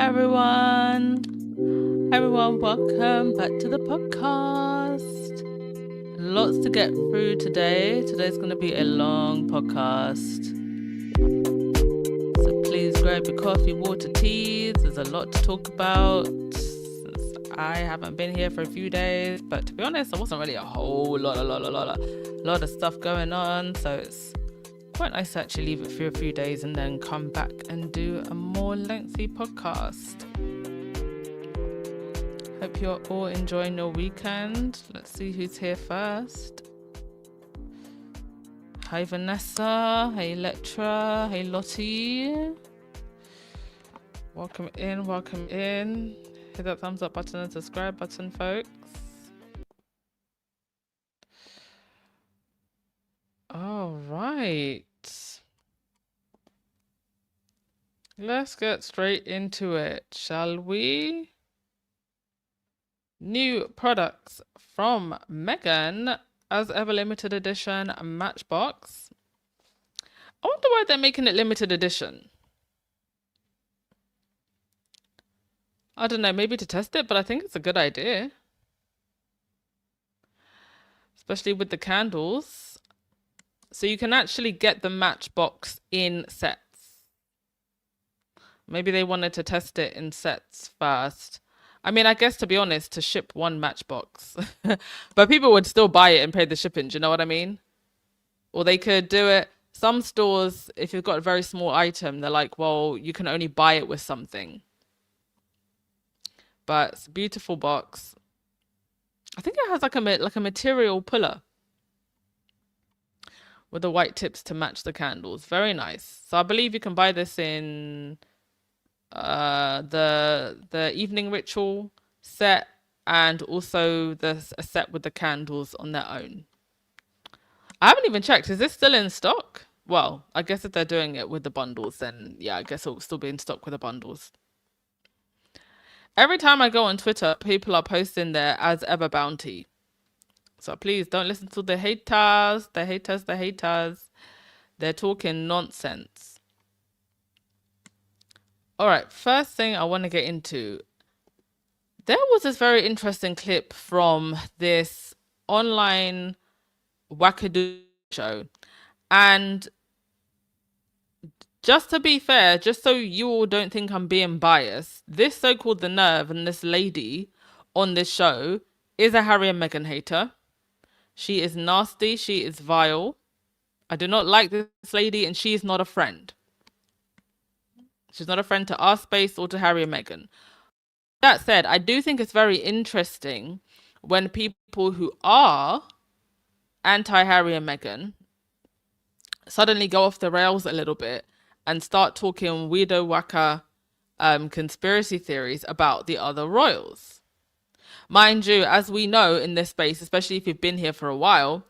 everyone. Hi everyone, welcome back to the podcast. Lots to get through today. Today's going to be a long podcast. So please grab your coffee, water, teas. There's a lot to talk about. I haven't been here for a few days, but to be honest, there wasn't really a whole lot of stuff going on. So it's quite nice to actually leave it for a few days and then come back and do a more lengthy podcast. Hope you're all enjoying your weekend. Let's see who's here first. Hi Vanessa, hey Electra, hey Lottie. Welcome in. Hit that thumbs up button and subscribe button, folks. All right. Let's get straight into it, shall we? New products from Meghan, as ever limited edition Matchbox. I wonder why they're making it limited edition. I don't know, maybe to test it, but I think it's a good idea. Especially with the candles. So you can actually get the Matchbox in sets. Maybe they wanted to test it in sets first. I mean, I guess, to be honest, to ship one Matchbox. But people would still buy it and pay the shipping, do you know what I mean? Or they could do it. Some stores, if you've got a very small item, they're like, well, you can only buy it with something. But it's a beautiful box. I think it has like a material puller with the white tips to match the candles. Very nice. So I believe you can buy this in the evening ritual set, and also a set with the candles on their own. I haven't even checked. Is this still in stock? Well, I guess if they're doing it with the bundles, then yeah, I guess it'll still be in stock with the bundles. Every time I go on Twitter, people are posting their as ever bounty. So please don't listen to the haters. They're talking nonsense. All right, first thing I want to get into. There was this very interesting clip from this online wackadoo show. And just to be fair, just so you all don't think I'm being biased, this so-called The Nerve and this lady on this show is a Harry and Meghan hater. She is nasty. She is vile. I do not like this lady, and she is not a friend. She's not a friend to our space or to Harry and Meghan. That said, I do think it's very interesting when people who are anti-Harry and Meghan suddenly go off the rails a little bit and start talking weirdo wacka conspiracy theories about the other royals. Mind you, as we know in this space, especially if you've been here for a while,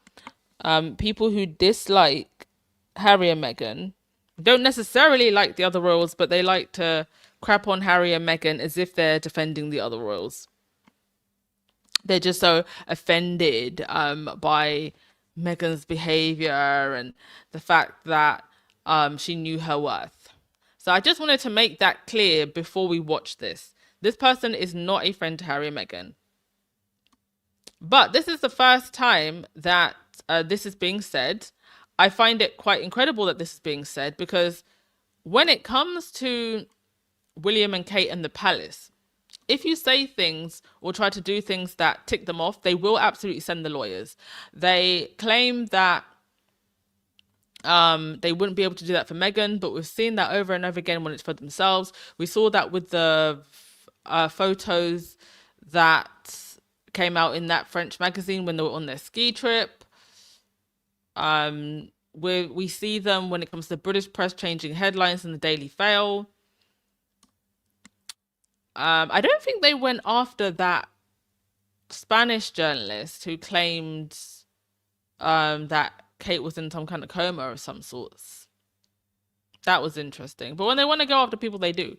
people who dislike Harry and Meghan don't necessarily like the other royals, but they like to crap on Harry and Meghan as if they're defending the other royals. They're just so offended by Meghan's behavior and the fact that she knew her worth. So I just wanted to make that clear before we watch this. This person is not a friend to Harry and Meghan. But this is the first time that this is being said. I find it quite incredible that this is being said, because when it comes to William and Kate and the palace, if you say things or try to do things that tick them off, they will absolutely send the lawyers. They claim that they wouldn't be able to do that for Meghan, but we've seen that over and over again when it's for themselves. We saw that with the photos that came out in that French magazine when they were on their ski trip. We see them when it comes to the British press changing headlines in the Daily Fail. I don't think they went after that Spanish journalist who claimed that Kate was in some kind of coma of some sorts. That was interesting. But when they want to go after people, they do.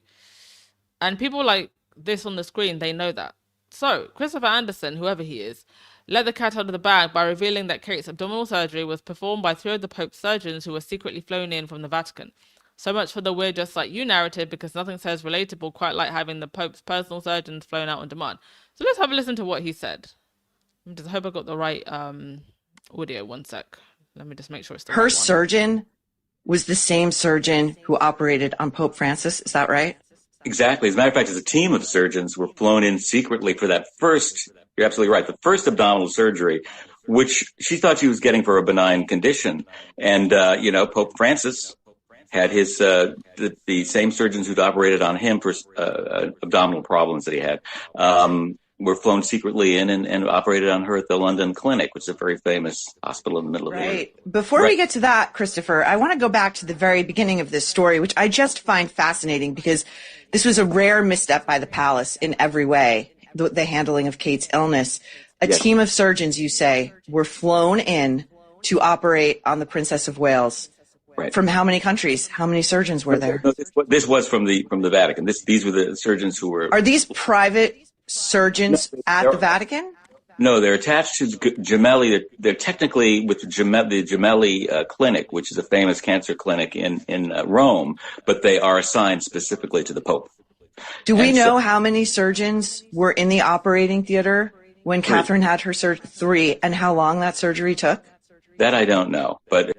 And people like this on the screen, they know that. So, Christopher Anderson, whoever he is, let the cat out of the bag by revealing that Kate's abdominal surgery was performed by 3 of the Pope's surgeons who were secretly flown in from the Vatican. So much for the we're just like you narrative, because nothing says relatable quite like having the Pope's personal surgeons flown out on demand. So let's have a listen to what he said. I just hope I got the right audio. One sec. Let me just make sure it's the Her right one. surgeon was the same surgeon who operated on Pope Francis. Is that right? Exactly. As a matter of fact, as a team of surgeons were flown in secretly for that first, you're absolutely right, the first abdominal surgery, which she thought she was getting for a benign condition. And, Pope Francis had his, the same surgeons who'd operated on him for abdominal problems that he had, were flown secretly in and operated on her at the London Clinic, which is a very famous hospital in the middle of the Right. Before we get to that, Christopher, I want to go back to the very beginning of this story, which I just find fascinating because this was a rare misstep by the palace in every way, the handling of Kate's illness. A team of surgeons, you say, were flown in to operate on the Princess of Wales. Right. From how many countries? How many surgeons were there? No, this was from the Vatican. These were the surgeons who were. Are these private surgeons at the Vatican? No, they're attached to Gemelli. They're technically with the Gemelli Clinic, which is a famous cancer clinic in Rome, but they are assigned specifically to the Pope. Do we know how many surgeons were in the operating theater when Catherine had her surgery? 3, and how long that surgery took? That I don't know, but.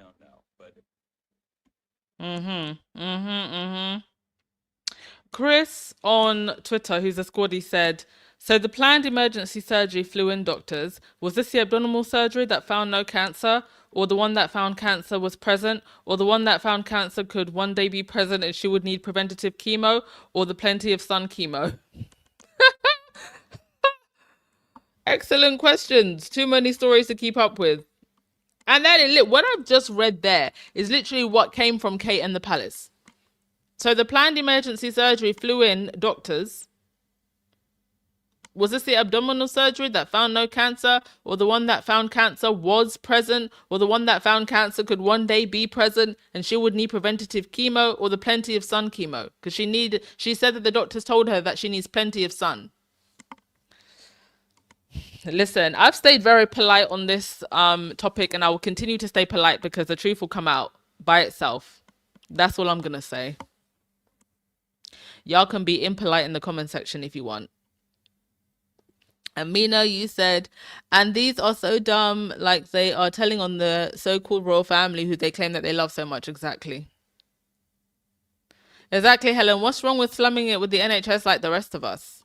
Chris on Twitter, who's a squaddy, said, so the planned emergency surgery flew in doctors. Was this the abdominal surgery that found no cancer? Or the one that found cancer was present? Or the one that found cancer could one day be present and she would need preventative chemo? Or the plenty of sun chemo? Excellent questions. Too many stories to keep up with. And then what I've just read there is literally what came from Kate and the palace. So the planned emergency surgery flew in doctors. Was this the abdominal surgery that found no cancer? Or the one that found cancer was present? Or the one that found cancer could one day be present and she would need preventative chemo? Or the plenty of sun chemo? Because she said that the doctors told her that she needs plenty of sun. Listen, I've stayed very polite on this topic, and I will continue to stay polite because the truth will come out by itself. That's all I'm going to say. Y'all can be impolite in the comment section if you want. And Mina, you said, and these are so dumb, like they are telling on the so-called royal family who they claim that they love so much. Exactly. Exactly, Helen. What's wrong with slumming it with the NHS like the rest of us?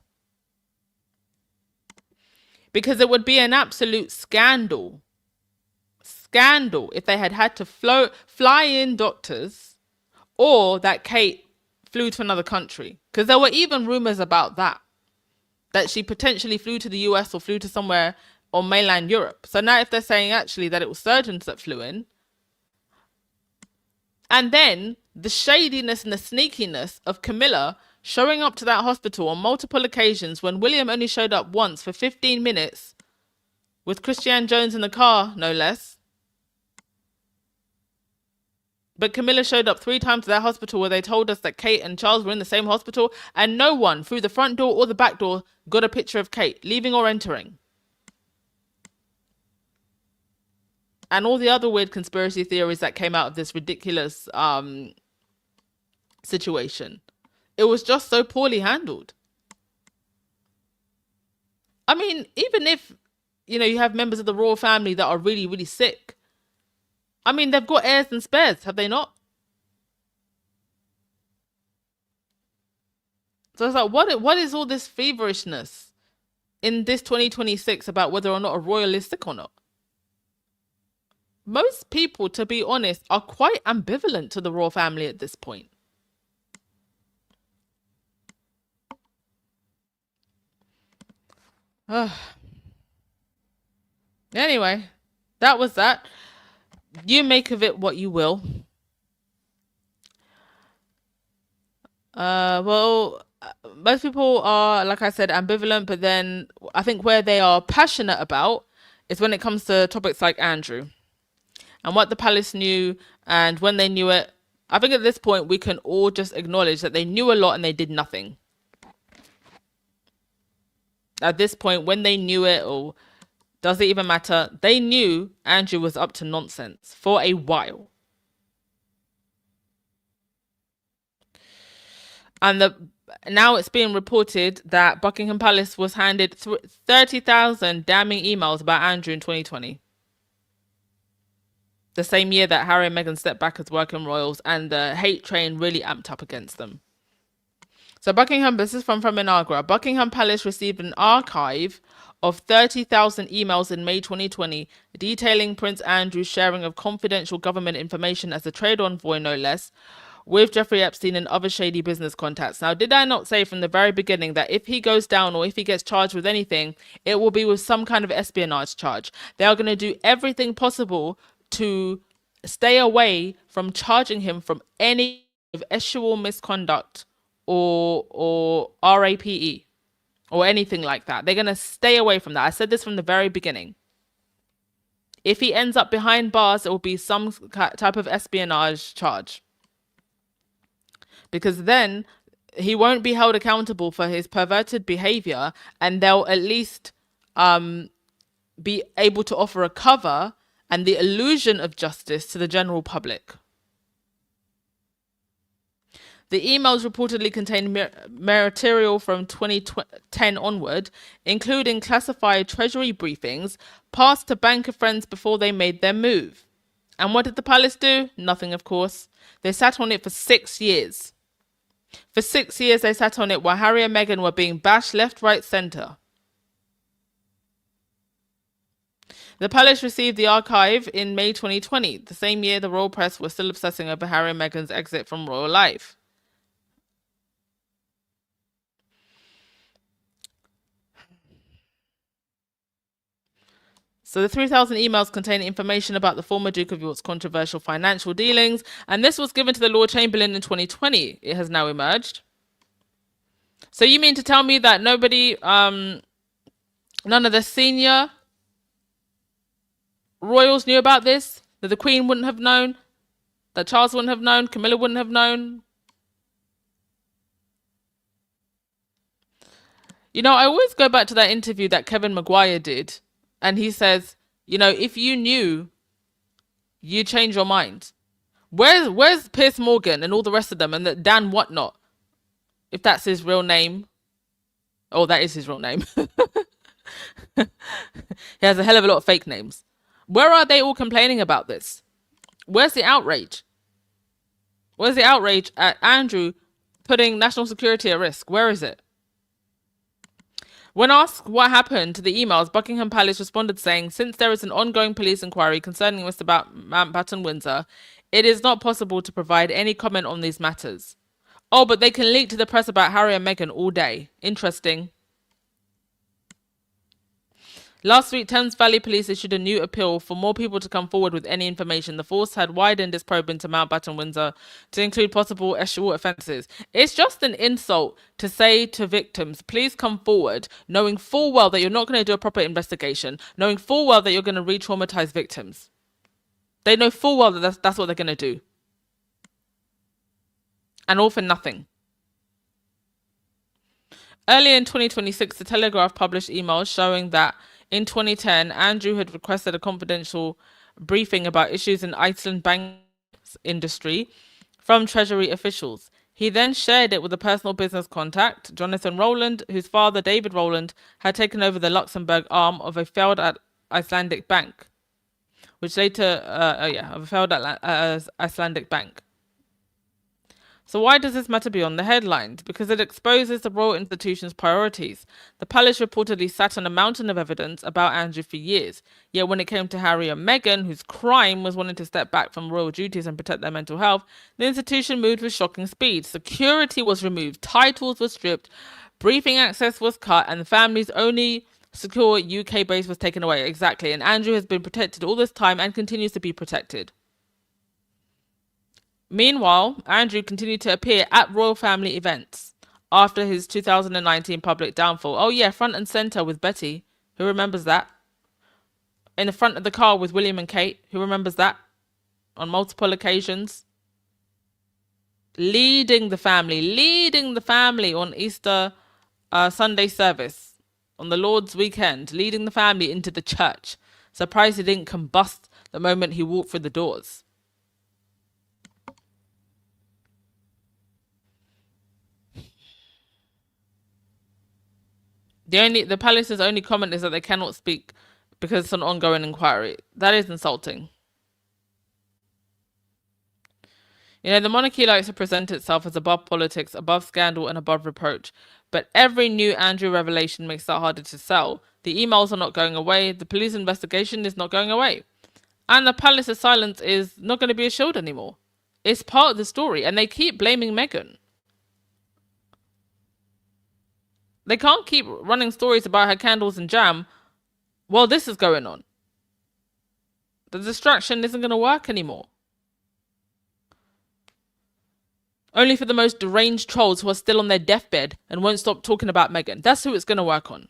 Because it would be an absolute scandal. Scandal if they had to fly in doctors, or that Kate flew to another country. Because there were even rumors about that she potentially flew to the US or flew to somewhere on mainland Europe. So now if they're saying actually that it was surgeons that flew in, and then the shadiness and the sneakiness of Camilla showing up to that hospital on multiple occasions when William only showed up once for 15 minutes with Christiane Jones in the car, no less. But Camilla showed up 3 times to that hospital where they told us that Kate and Charles were in the same hospital, and no one through the front door or the back door got a picture of Kate leaving or entering. And all the other weird conspiracy theories that came out of this ridiculous situation. It was just so poorly handled. I mean, even if, you have members of the royal family that are really, really sick, I mean, they've got heirs and spares, have they not? So it's like, what is all this feverishness in this 2026 about whether or not a royal is sick or not? Most people, to be honest, are quite ambivalent to the royal family at this point. Anyway, that was that. You make of it what you will. Most people are, like I said, ambivalent, but then I think where they are passionate about is when it comes to topics like Andrew and what the palace knew and when they knew it. I think at this point we can all just acknowledge that they knew a lot and they did nothing. At this point, when they knew it, or does it even matter? They knew Andrew was up to nonsense for a while. And now it's being reported that Buckingham Palace was handed 30,000 damning emails about Andrew in 2020. The same year that Harry and Meghan stepped back as working royals and the hate train really amped up against them. So this is from Inagra. Buckingham Palace received an archive of 30,000 emails in May 2020 detailing Prince Andrew's sharing of confidential government information as a trade envoy, no less, with Jeffrey Epstein and other shady business contacts. Now, did I not say from the very beginning that if he goes down or if he gets charged with anything, it will be with some kind of espionage charge? They are going to do everything possible to stay away from charging him from any of sexual misconduct or RAPE or anything like that. They're going to stay away from that. I said this from the very beginning. If he ends up behind bars, it will be some type of espionage charge. Because then he won't be held accountable for his perverted behavior, and they'll at least be able to offer a cover and the illusion of justice to the general public. The emails reportedly contain material from 2010 onward, including classified treasury briefings passed to banker friends before they made their move. And what did the palace do? Nothing, of course. They sat on it for 6 years. For 6 years, they sat on it while Harry and Meghan were being bashed left, right, centre. The palace received the archive in May 2020, the same year the royal press was still obsessing over Harry and Meghan's exit from royal life. So the 3,000 emails contain information about the former Duke of York's controversial financial dealings, and this was given to the Lord Chamberlain in 2020. It has now emerged. So you mean to tell me that nobody, none of the senior royals knew about this? That the Queen wouldn't have known? That Charles wouldn't have known? Camilla wouldn't have known? You know, I always go back to that interview that Kevin Maguire did. And he says, you know, if you knew, you change your mind. Where's Piers Morgan and all the rest of them and Dan Whatnot? If that's his real name. Oh, that is his real name. He has a hell of a lot of fake names. Where are they all complaining about this? Where's the outrage? Where's the outrage at Andrew putting national security at risk? Where is it? When asked what happened to the emails, Buckingham Palace responded saying, since there is an ongoing police inquiry concerning Mr. Mountbatten Windsor, it is not possible to provide any comment on these matters. Oh, but they can leak to the press about Harry and Meghan all day. Interesting. Last week, Thames Valley Police issued a new appeal for more people to come forward with any information. The force had widened its probe into Mountbatten Windsor to include possible sexual offences. It's just an insult to say to victims, please come forward, knowing full well that you're not going to do a proper investigation, knowing full well that you're going to re-traumatise victims. They know full well that that's what they're going to do. And all for nothing. Earlier in 2026, The Telegraph published emails showing that in 2010, Andrew had requested a confidential briefing about issues in Iceland banking industry from Treasury officials. He then shared it with a personal business contact, Jonathan Rowland, whose father, David Rowland, had taken over the Luxembourg arm of a failed Icelandic bank, Icelandic bank. So why does this matter beyond the headlines? Because it exposes the royal institution's priorities. The palace reportedly sat on a mountain of evidence about Andrew for years. Yet when it came to Harry and Meghan, whose crime was wanting to step back from royal duties and protect their mental health, the institution moved with shocking speed. Security was removed, titles were stripped, briefing access was cut, and the family's only secure UK base was taken away. Exactly. And Andrew has been protected all this time and continues to be protected. Meanwhile, Andrew continued to appear at royal family events after his 2019 public downfall. Oh yeah, front and centre with Betty. Who remembers that? In the front of the car with William and Kate. Who remembers that? On multiple occasions. Leading the family on Easter Sunday service. On the Lord's weekend. Leading the family into the church. Surprised he didn't combust the moment he walked through the doors. The palace's only comment is that they cannot speak because it's an ongoing inquiry. That is insulting. You know, the monarchy likes to present itself as above politics, above scandal, and above reproach. But every new Andrew revelation makes that harder to sell. The emails are not going away. The police investigation is not going away. And the palace's silence is not going to be a shield anymore. It's part of the story. And they keep blaming Meghan. They can't keep running stories about her candles and jam while this is going on. The distraction isn't going to work anymore. Only for the most deranged trolls who are still on their deathbed and won't stop talking about Meghan. That's who it's going to work on.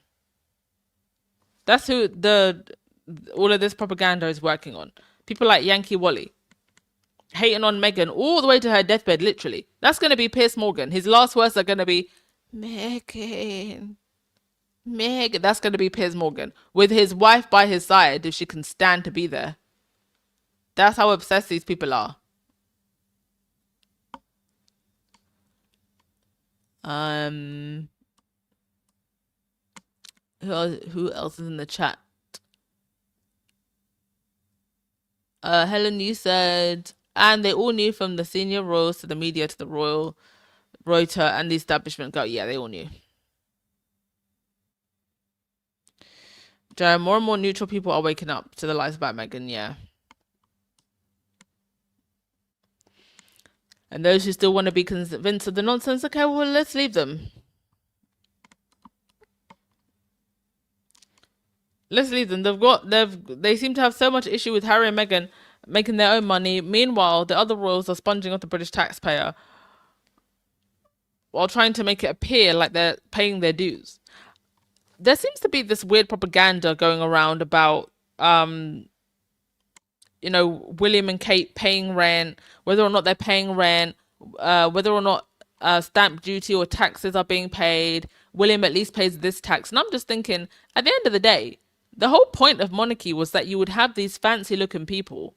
That's who all of this propaganda is working on. People like Yankee Wally. Hating on Meghan all the way to her deathbed, literally. That's going to be Piers Morgan. His last words are going to be, Meghan. That's going to be Piers Morgan. With his wife by his side, if she can stand to be there. That's how obsessed these people are. Who else is in the chat? Helen, you said, and they all knew from the senior royals to the media to the royal Reuter and the establishment go. Yeah, they all knew. Jared, more and more neutral people are waking up to the lies about Meghan, yeah. And those who still want to be convinced of the nonsense, okay, well, let's leave them. Let's leave them. They seem to have so much issue with Harry and Meghan making their own money. Meanwhile, the other royals are sponging off the British taxpayer while trying to make it appear like they're paying their dues. There seems to be this weird propaganda going around about, William and Kate paying rent, whether or not they're paying rent, whether or not stamp duty or taxes are being paid. William at least pays this tax. And I'm just thinking, at the end of the day, the whole point of monarchy was that you would have these fancy looking people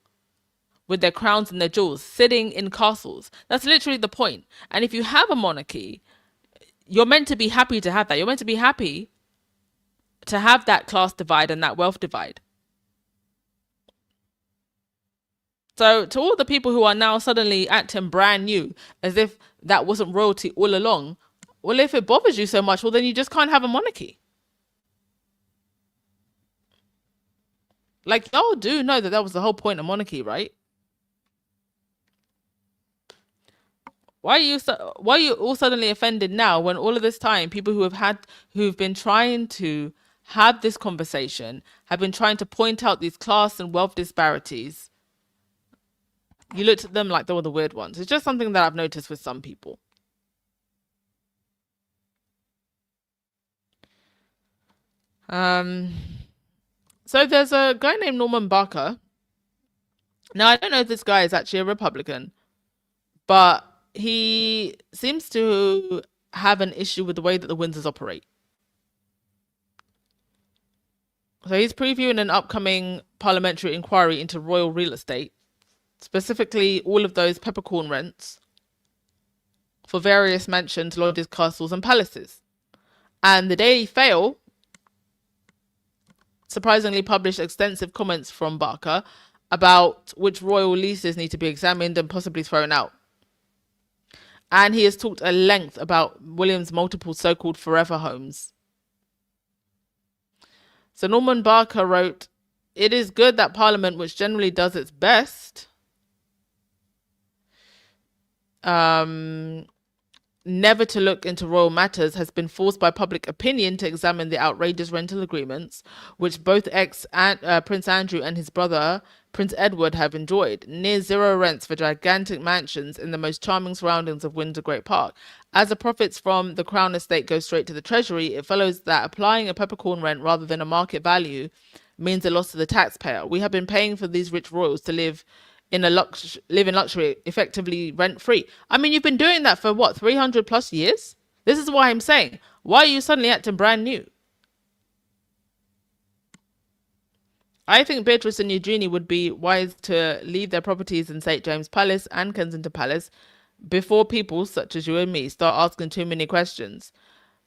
with their crowns and their jewels sitting in castles. That's literally the point. And if you have a monarchy, you're meant to be happy to have that. You're meant to be happy to have that class divide and that wealth divide. So to all the people who are now suddenly acting brand new, as if that wasn't royalty all along, well, if it bothers you so much, well, then you just can't have a monarchy. Like, y'all do know that was the whole point of monarchy, right? Why are you all suddenly offended now when all of this time people who've been trying to have this conversation have been trying to point out these class and wealth disparities? You looked at them like they were the weird ones. It's just something that I've noticed with some people. So there's a guy named Norman Barker. Now, I don't know if this guy is actually a Republican, but he seems to have an issue with the way that the Windsors operate. So he's previewing an upcoming parliamentary inquiry into royal real estate, specifically all of those peppercorn rents for various mansions, lodges, castles, and palaces. And the Daily Fail surprisingly published extensive comments from Barker about which royal leases need to be examined and possibly thrown out. And he has talked at length about William's multiple so-called forever homes. So Norman Barker wrote, "It is good that Parliament, which generally does its best, never to look into royal matters, has been forced by public opinion to examine the outrageous rental agreements which both Prince Andrew and his brother Prince Edward have enjoyed. Near zero rents for gigantic mansions in the most charming surroundings of Windsor Great Park. As the profits from the Crown estate go straight to the Treasury, it follows that applying a peppercorn rent rather than a market value means a loss to the taxpayer. We have been paying for these rich royals to live in luxury, effectively rent-free. I mean, you've been doing that for what, 300 plus years? This is why I'm saying, why are you suddenly acting brand new? I think Beatrice and Eugenie would be wise to leave their properties in St. James Palace and Kensington Palace before people such as you and me start asking too many questions.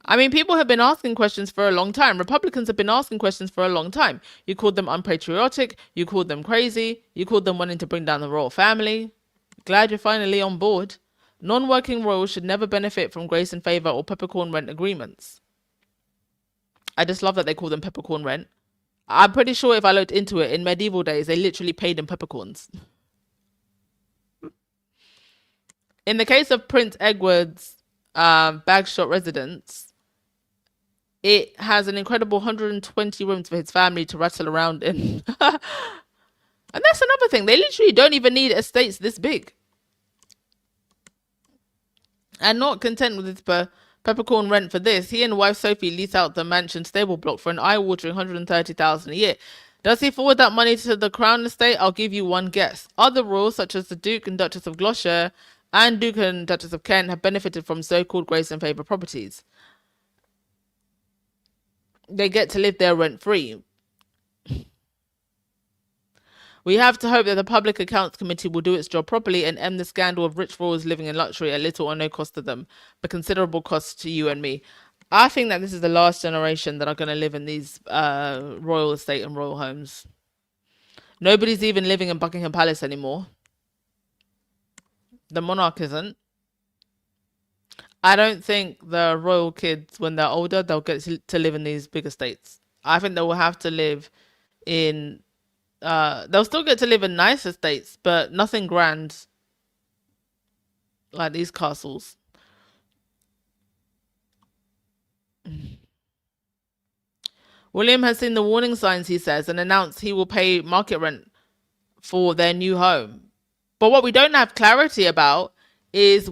I mean, people have been asking questions for a long time. Republicans have been asking questions for a long time. You called them unpatriotic. You called them crazy. You called them wanting to bring down the royal family. Glad you're finally on board. Non-working royals should never benefit from grace and favor or peppercorn rent agreements. I just love that they call them peppercorn rent. I'm pretty sure if I looked into it, in medieval days, they literally paid in peppercorns. In the case of Prince Edward's Bagshot residence, it has an incredible 120 rooms for his family to rattle around in. And that's another thing. They literally don't even need estates this big. And not content with his peppercorn rent for this, he and wife Sophie lease out the mansion stable block for an eye-watering 130,000 a year. Does he forward that money to the Crown estate? I'll give you one guess. Other royals, such as the Duke and Duchess of Gloucester and Duke and Duchess of Kent, have benefited from so-called grace and favour properties. They get to live there rent-free. We have to hope that the Public Accounts Committee will do its job properly and end the scandal of rich royals living in luxury at little or no cost to them, but considerable cost to you and me. I think that this is the last generation that are going to live in these royal estate and royal homes. Nobody's even living in Buckingham Palace anymore. The monarch isn't. I don't think the royal kids, when they're older, they'll get to live in these big estates. I think they will have to live in they'll still get to live in nice estates, but nothing grand like these castles. William has seen the warning signs, he says, and announced he will pay market rent for their new home. But what we don't have clarity about is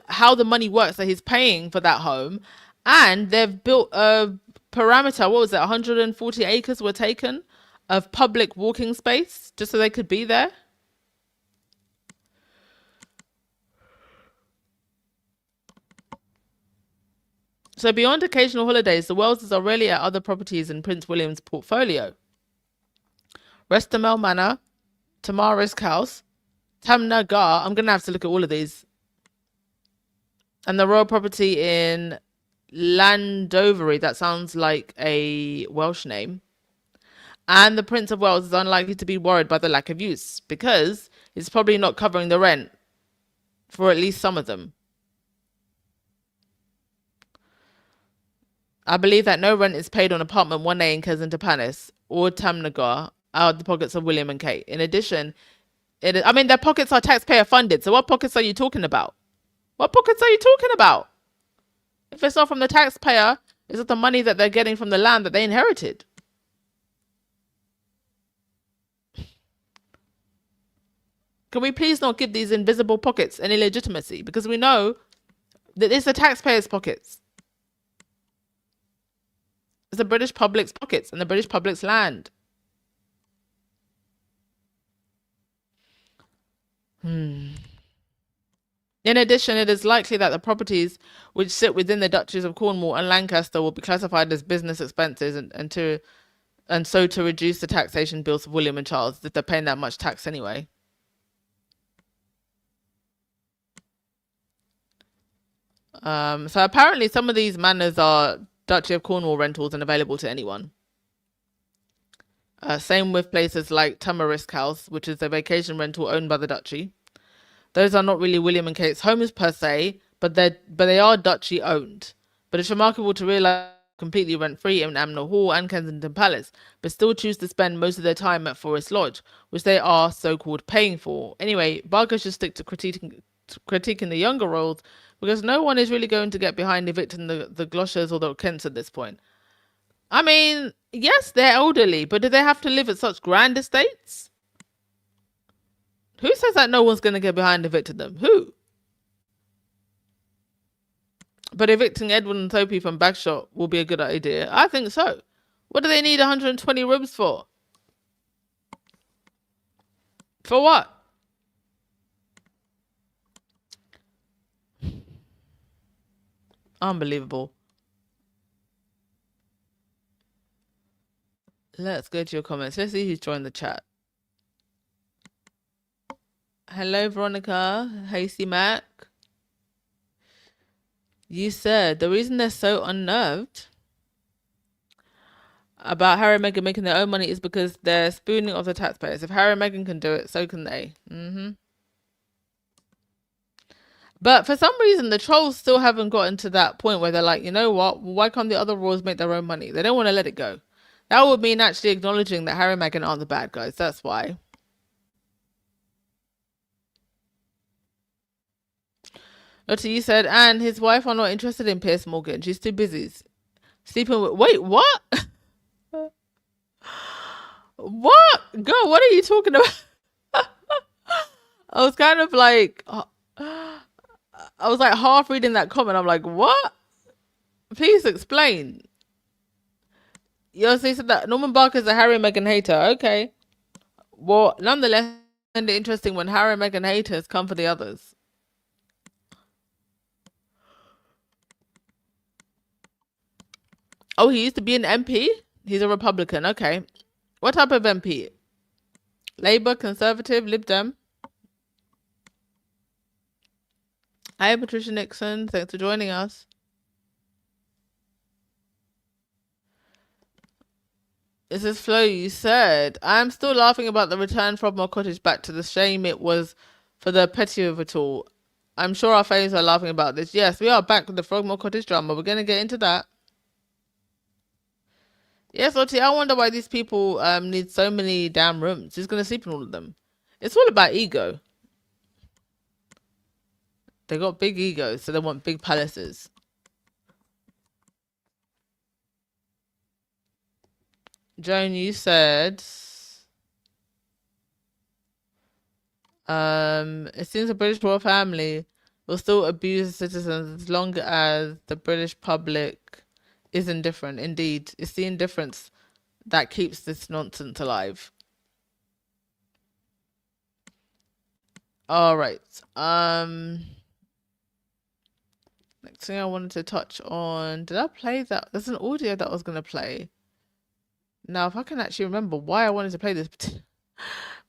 how the money works that he's paying for that home. And they've built a parameter, what was it, 140 acres were taken of public walking space just so they could be there. So beyond occasional holidays, the Welleses are rarely at other properties in Prince William's portfolio. Restamel Manor, Tamarisk House, Tamnagar, I'm going to have to look at all of these, and the royal property in Landovery, that sounds like a Welsh name. And the Prince of Wales is unlikely to be worried by the lack of use because it's probably not covering the rent for at least some of them. I believe that no rent is paid on apartment 1A in Kensington Palace or Tamnagar out of the pockets of William and Kate. In addition, their pockets are taxpayer funded. So what pockets are you talking about? What pockets are you talking about? If it's not from the taxpayer, is it the money that they're getting from the land that they inherited? Can we please not give these invisible pockets any legitimacy? Because we know that it's the taxpayers' pockets. It's the British public's pockets and the British public's land. In addition, it is likely that the properties which sit within the Duchies of Cornwall and Lancaster will be classified as business expenses and so to reduce the taxation bills of William and Charles, that they're paying that much tax anyway. So apparently some of these manors are Duchy of Cornwall rentals and available to anyone. Same with places like Tamarisk House, which is a vacation rental owned by the Duchy. Those are not really William and Kate's homes per se, but they are Duchy owned. But it's remarkable to realise completely rent-free in Amner Hall and Kensington Palace, but still choose to spend most of their time at Forest Lodge, which they are so-called paying for. Anyway, Barker should stick to critiquing the younger royals, because no one is really going to get behind evicting the Gloucesters or the Kents at this point. I mean, yes, they're elderly, but do they have to live at such grand estates? Who says that no one's going to get behind evicting them? Who? But evicting Edward and Sophie from Bagshot will be a good idea. I think so. What do they need 120 rooms for? For what? Unbelievable. Let's go to your comments. Let's see who's joined the chat. Hello, Veronica. Hey, C Mac. You said the reason they're so unnerved about Harry and Meghan making their own money is because they're spooning off the taxpayers. If Harry and Meghan can do it, so can they. But for some reason, the trolls still haven't gotten to that point where they're like, you know what? Why can't the other royals make their own money? They don't want to let it go. That would mean actually acknowledging that Harry and Meghan aren't the bad guys. That's why. Lotte, you said, and his wife are not interested in Piers Morgan. She's too busy sleeping with. Wait, what? What? Girl, what are you talking about? I was kind of like, I was like half reading that comment. I'm like, what? Please explain. They said that Norman Barker's a Harry and Meghan hater. Okay. Well, nonetheless, and interesting when Harry and Meghan haters come for the others. Oh, he used to be an MP? He's a Republican. Okay. What type of MP? Labour, Conservative, Lib Dem? Hi, Patricia Nixon. Thanks for joining us. This is Flo. You said, I'm still laughing about the return Frogmore Cottage back to the shame it was for the petty of it all. I'm sure our fans are laughing about this. Yes, we are back with the Frogmore Cottage drama. We're going to get into that. Yes, Lottie, I wonder why these people need so many damn rooms. Who's going to sleep in all of them? It's all about ego. They got big egos, so they want big palaces. Joan, you said, it seems the British royal family will still abuse citizens as long as the British public is indifferent. Indeed, it's the indifference that keeps this nonsense alive. All right. Next thing I wanted to touch on, did I play that? There's an audio that I was going to play. Now, if I can actually remember why I wanted to play this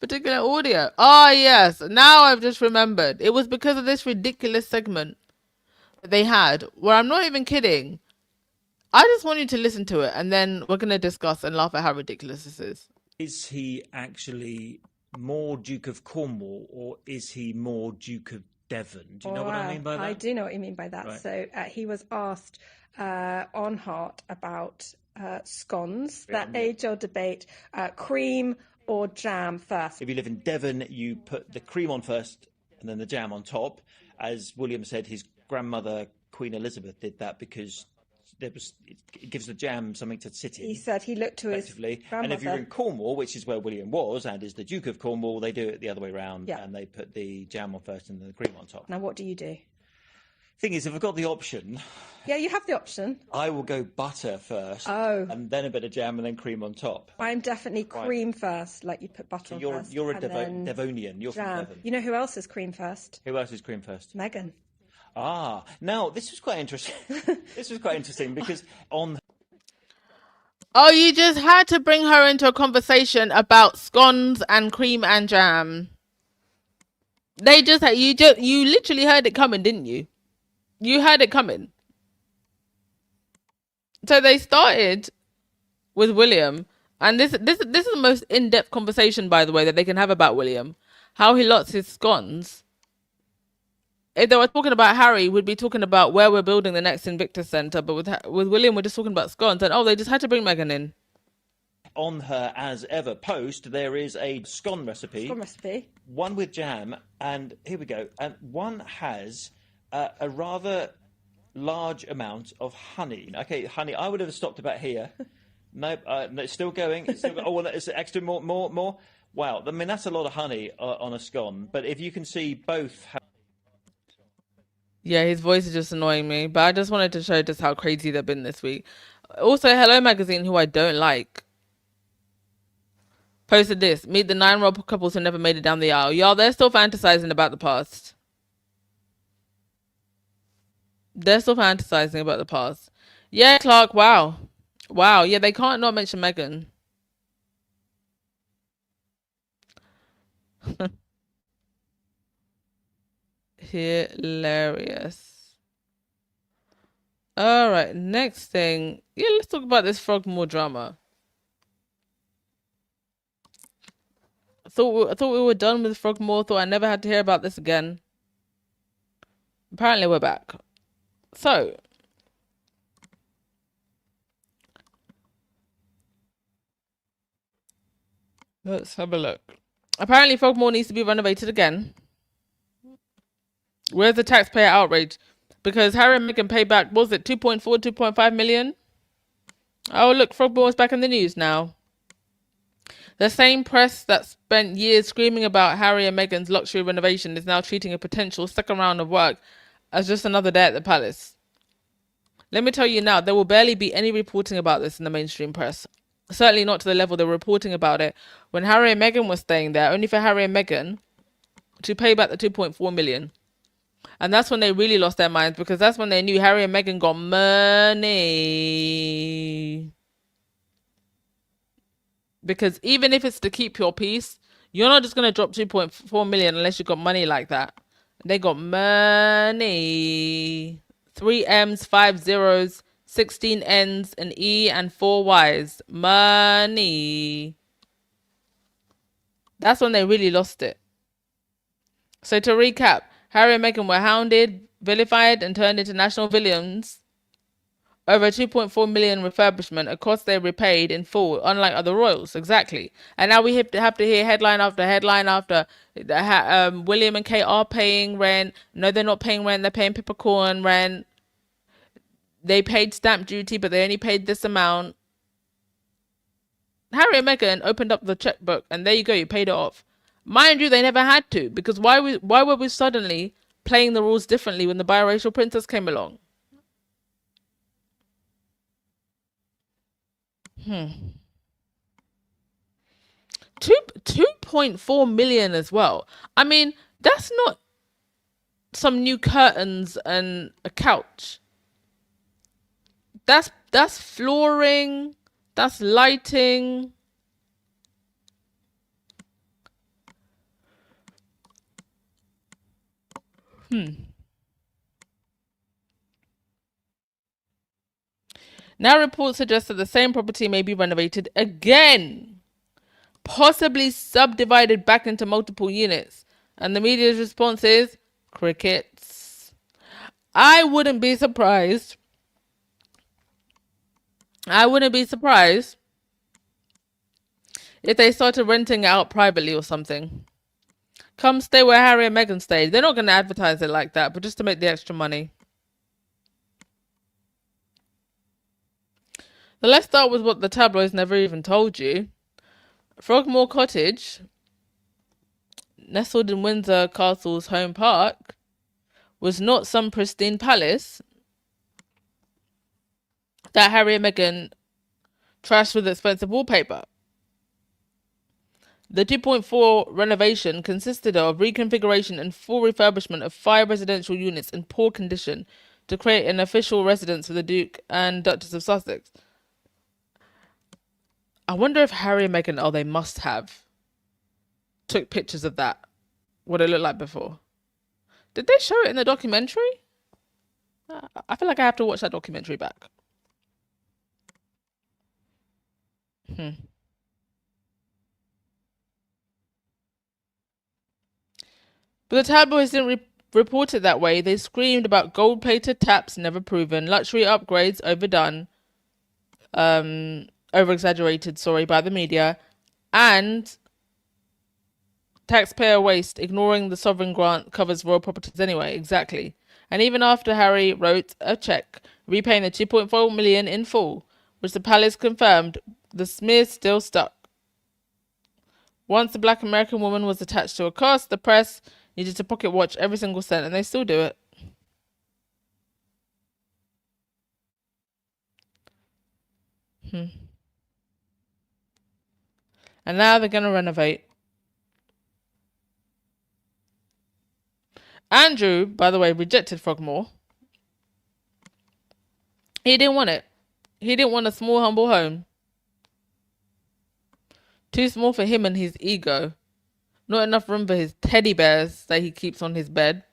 particular audio. Oh, yes. Now I've just remembered. It was because of this ridiculous segment that they had where I'm not even kidding. I just want you to listen to it and then we're going to discuss and laugh at how ridiculous this is. Is he actually more Duke of Cornwall or is he more Duke of Devon? Do you know what I mean by that? I do know what you mean by that. Right. So he was asked on Heart about scones, that age-old debate, cream or jam first. If you live in Devon, you put the cream on first and then the jam on top. As William said, his grandmother, Queen Elizabeth, did that because it gives the jam something to sit in. He said he looked to his grandmother. And if you're in Cornwall, which is where William was and is the Duke of Cornwall, they do it the other way around and they put the jam on first and the cream on top. Now, what do you do? Thing is, if I've got the option... Yeah, you have the option. I will go butter first and then a bit of jam and then cream on top. I'm definitely cream first, like you put butter on first. You're a Devonian. You're jam. From Devon. You know who else is cream first? Who else is cream first? Meghan. Ah, now this was quite interesting. This was quite interesting because on... Oh, you just had to bring her into a conversation about scones and cream and jam. You literally heard it coming, didn't you? You heard it coming. So they started with William, and this is the most in-depth conversation, by the way, that they can have about William. How he lots his scones. If they were talking about Harry, we'd be talking about where we're building the next Invictus Centre, but with William, we're just talking about scones. And they just had to bring Meghan in. On her as ever post, there is a scone recipe. Scone recipe. One with jam, and here we go. And one has a rather large amount of honey. Okay, honey, I would have stopped about here. Nope, no, it's still going. It's still going. Oh, well, it's extra more. Wow, I mean, that's a lot of honey on a scone. But if you can see both... Yeah, his voice is just annoying me. But I just wanted to show just how crazy they've been this week. Also, Hello Magazine, who I don't like, posted this. Meet the 9 royal couples who never made it down the aisle. Y'all, they're still fantasizing about the past. They're still fantasizing about the past. Yeah, Clark, wow. Wow, yeah, they can't not mention Meghan. Hilarious. All right, next thing. Yeah, let's talk about this Frogmore drama. I thought we were done with Frogmore. Thought I never had to hear about this again. Apparently, we're back. So, let's have a look. Apparently, Frogmore needs to be renovated again. Where's the taxpayer outrage? Because Harry and Meghan paid back, was it 2.4, 2.5 million? Oh, look, Frogmore is back in the news now. The same press that spent years screaming about Harry and Meghan's luxury renovation is now treating a potential second round of work as just another day at the palace. Let me tell you now, there will barely be any reporting about this in the mainstream press. Certainly not to the level they were reporting about it when Harry and Meghan were staying there, only for Harry and Meghan to pay back the 2.4 million. And that's when they really lost their minds, because that's when they knew Harry and Meghan got money. Because even if it's to keep your peace, you're not just going to drop 2.4 million unless you got money like that. They got money. 3 M's, 5 zeros, 16 N's, an E, and 4 Y's. Money. That's when they really lost it. So to recap, Harry and Meghan were hounded, vilified, and turned into national villains over 2.4 million refurbishment, a cost they repaid in full, unlike other royals. Exactly. And now we have to hear headline after headline after William and Kate are paying rent. No, they're not paying rent. They're paying peppercorn rent. They paid stamp duty, but they only paid this amount. Harry and Meghan opened up the checkbook, and there you go. You paid it off. Mind you, they never had to, because why were we suddenly playing the rules differently when the biracial princess came along? 2.4 million as well. I mean, that's not some new curtains and a couch. That's flooring, that's lighting. Now reports suggest that the same property may be renovated again, possibly subdivided back into multiple units. And the media's response is crickets. I wouldn't be surprised if they started renting it out privately or something. Come stay where Harry and Meghan stayed. They're not going to advertise it like that, but just to make the extra money. So let's start with what the tabloids never even told you. Frogmore Cottage, nestled in Windsor Castle's home park, was not some pristine palace that Harry and Meghan trashed with expensive wallpaper. The 2.4 renovation consisted of reconfiguration and full refurbishment of 5 residential units in poor condition to create an official residence for the Duke and Duchess of Sussex. I wonder if Harry and Meghan, they must have, took pictures of that, what it looked like before. Did they show it in the documentary? I feel like I have to watch that documentary back. But the tabloids didn't report it that way. They screamed about gold-plated taps never proven, luxury upgrades overdone, over-exaggerated, by the media, and taxpayer waste, ignoring the sovereign grant covers royal properties anyway. Exactly. And even after Harry wrote a check repaying the 2.4 million in full, which the palace confirmed, the smear still stuck. Once the black American woman was attached to a cost, the press needed to pocket watch every single cent, and they still do it. And now they're going to renovate. Andrew, by the way, rejected Frogmore. He didn't want it. He didn't want a small, humble home. Too small for him and his ego. Not enough room for his teddy bears that he keeps on his bed.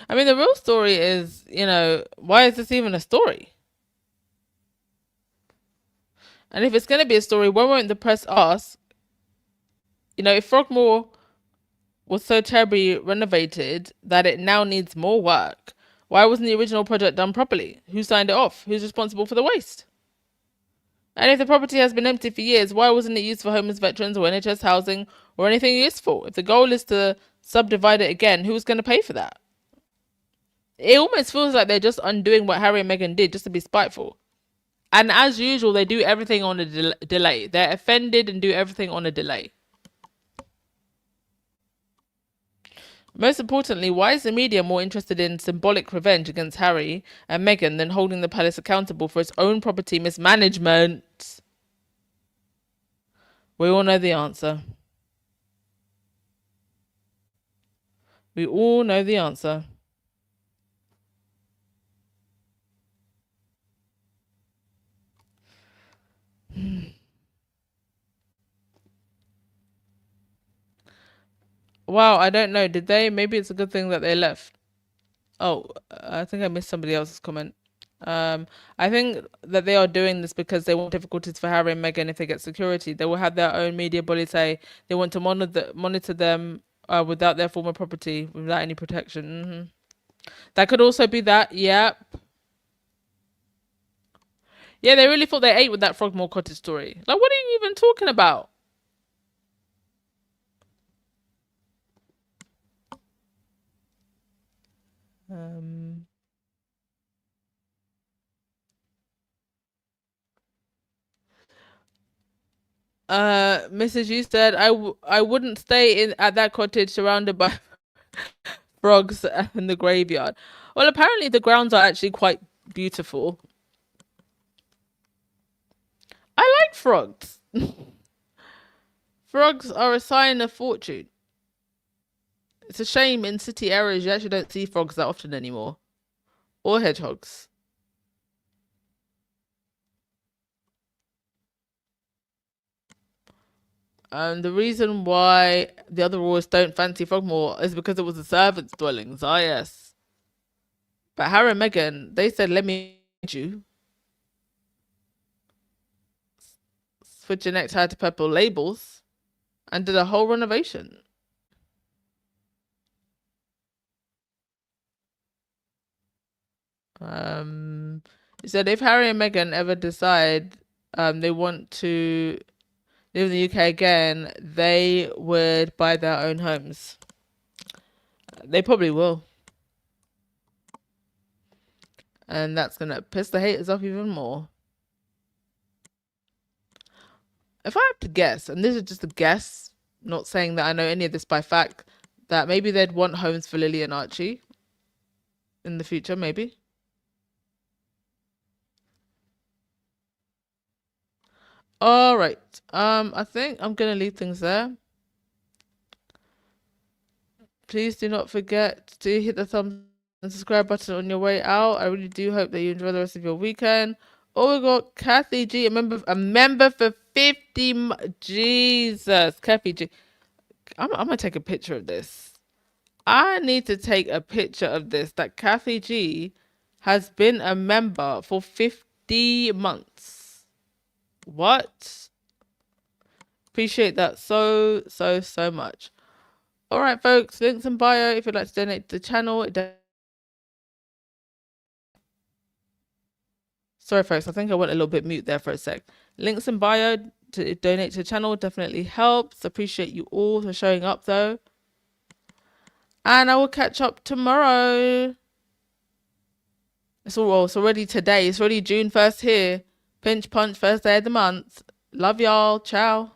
I mean, the real story is, why is this even a story? And if it's going to be a story, why won't the press ask, if Frogmore was so terribly renovated that it now needs more work, why wasn't the original project done properly? Who signed it off? Who's responsible for the waste? And if the property has been empty for years, why wasn't it used for homeless veterans or NHS housing or anything useful? If the goal is to subdivide it again, who's going to pay for that? It almost feels like they're just undoing what Harry and Meghan did just to be spiteful. And as usual, they do everything on a delay. They're offended and do everything on a delay. Most importantly, why is the media more interested in symbolic revenge against Harry and Meghan than holding the palace accountable for its own property mismanagement? We all know the answer. We all know the answer. Wow, I don't know. Did they? Maybe it's a good thing that they left. Oh, I think I missed somebody else's comment. I think that they are doing this because they want difficulties for Harry and Meghan if they get security. They will have their own media bully say they want to monitor them without their former property, without any protection. That could also be that. Yep. Yeah, they really thought they ate with that Frogmore Cottage story. Like, what are you even talking about? Mrs. You said I wouldn't stay at that cottage surrounded by frogs in the graveyard. Well, apparently the grounds are actually quite beautiful. I like frogs. Frogs are a sign of fortune. It's a shame in city areas you actually don't see frogs that often anymore. Or hedgehogs. The reason why the other royals don't fancy Frogmore is because it was the servants' dwellings. Ah, yes. But Harry and Meghan, they said, let me you. Switch your necktie to purple labels. And did a whole renovation. He said if Harry and Meghan ever decide they want to live in the UK again, they would buy their own homes. They probably will. And that's going to piss the haters off even more. If I have to guess, and this is just a guess, not saying that I know any of this by fact, that maybe they'd want homes for Lily and Archie in the future, maybe. All right. I think I'm going to leave things there. Please do not forget to hit the thumbs and subscribe button on your way out. I really do hope that you enjoy the rest of your weekend. Oh, we got Kathy G, a member for 50. Jesus, Kathy G. I'm gonna take a picture of this. I need to take a picture of this. That Kathy G has been a member for 50 months. What? Appreciate that so much. All right, folks. Links in bio if you'd like to donate to the channel. Sorry, folks. I think I went a little bit mute there for a sec. Links in bio to donate to the channel definitely helps. Appreciate you all for showing up, though. And I will catch up tomorrow. It's already today. It's already June 1st here. Pinch punch, first day of the month. Love y'all. Ciao.